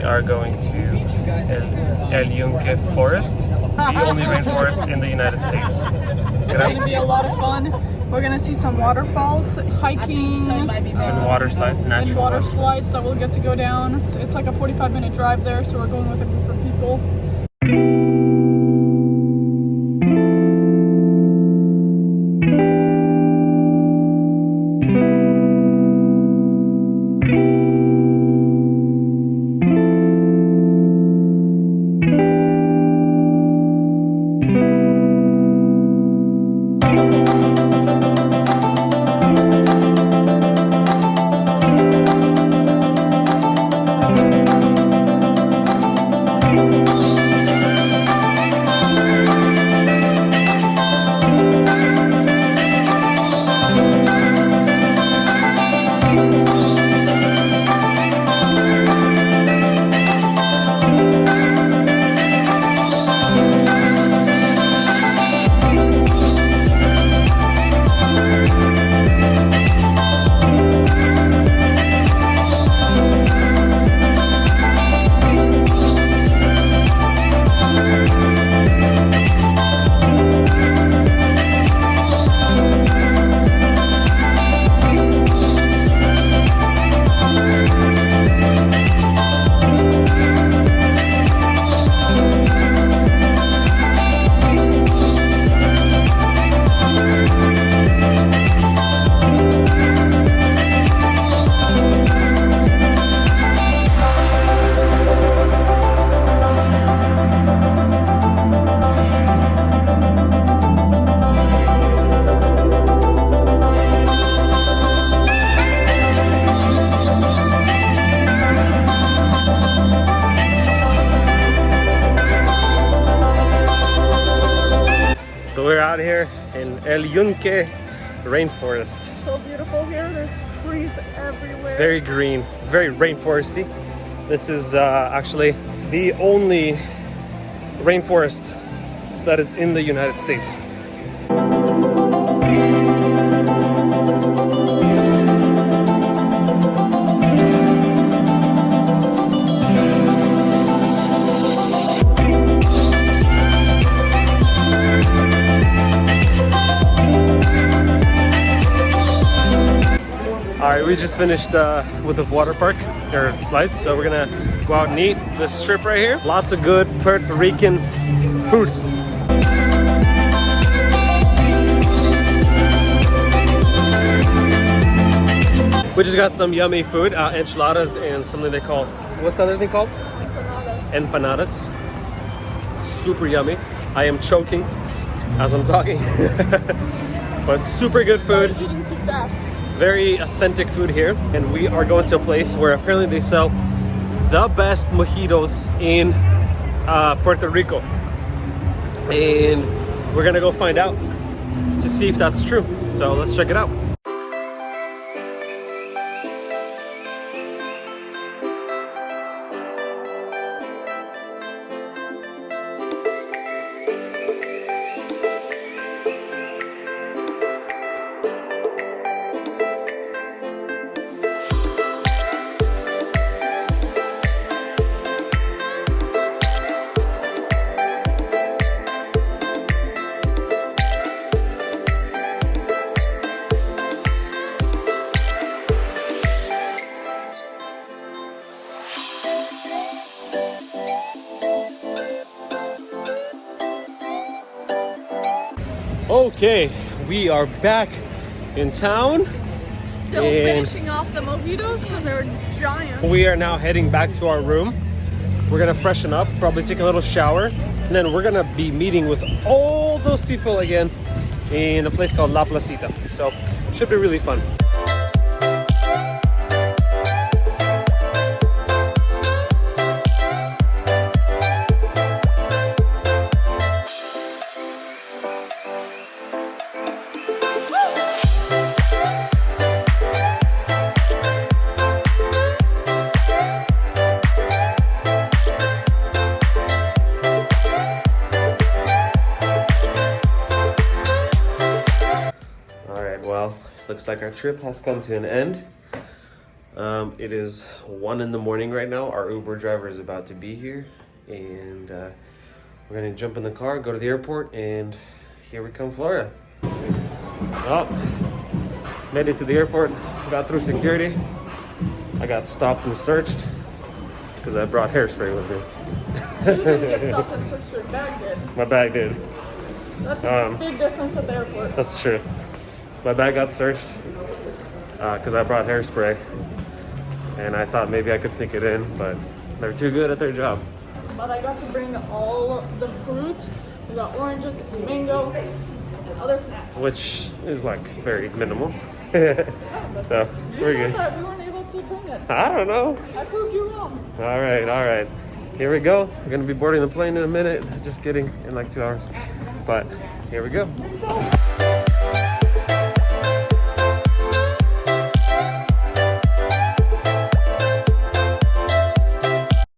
are going to El Yenque forest, the only rainforest in the United States. It's going to be a lot of fun. We're going to see some waterfalls, hiking, And water slides, natural and water water slides that we'll get to go down. It's like a 45-minute drive there, so we're going with a group of people. So we're out here in El Yenque rainforest. So beautiful here. There's trees everywhere. It's very green, very rainforesty. This is actually the only rainforest that is in the United States. Alright, we just finished with the water park, or slides, so we're gonna go out and eat this strip right here. Lots of good Puerto Rican food. We just got some yummy food, enchiladas and something they call, what's the other thing called? Empanadas. Empanadas. Super yummy. I am choking as I'm talking. But super good food. Eating too fast. Very authentic food here, and we are going to a place where apparently they sell the best mojitos in Puerto Rico, and we're gonna go find out to see if that's true. So let's check it out. Okay, we are back in town. Still finishing off the mojitos because they're giant. We are now heading back to our room. We're gonna freshen up, probably take a little shower, and then we're gonna be meeting with all those people again in a place called La Placita. So, should be really fun. Looks like our trip has come to an end. It is 1 in the morning right now. Our Uber driver is about to be here, and we're gonna jump in the car, go to the airport, and here we come, Florida. Oh, made it to the airport, got through security. I got stopped and searched because I brought hairspray with me. You didn't get stopped and searched, your bag did. My bag did. That's a big difference at the airport. That's true. My bag got searched because I brought hairspray, and I thought maybe I could sneak it in, but they're too good at their job. But I got to bring all the fruit. We got oranges, mango, other snacks. Which is like very minimal. So You we're said good. that we weren't able to bring it. I don't know. I proved you wrong. All right. Here we go. We're gonna be boarding the plane in a minute. Just kidding, in like 2 hours. But here we go. Here we go.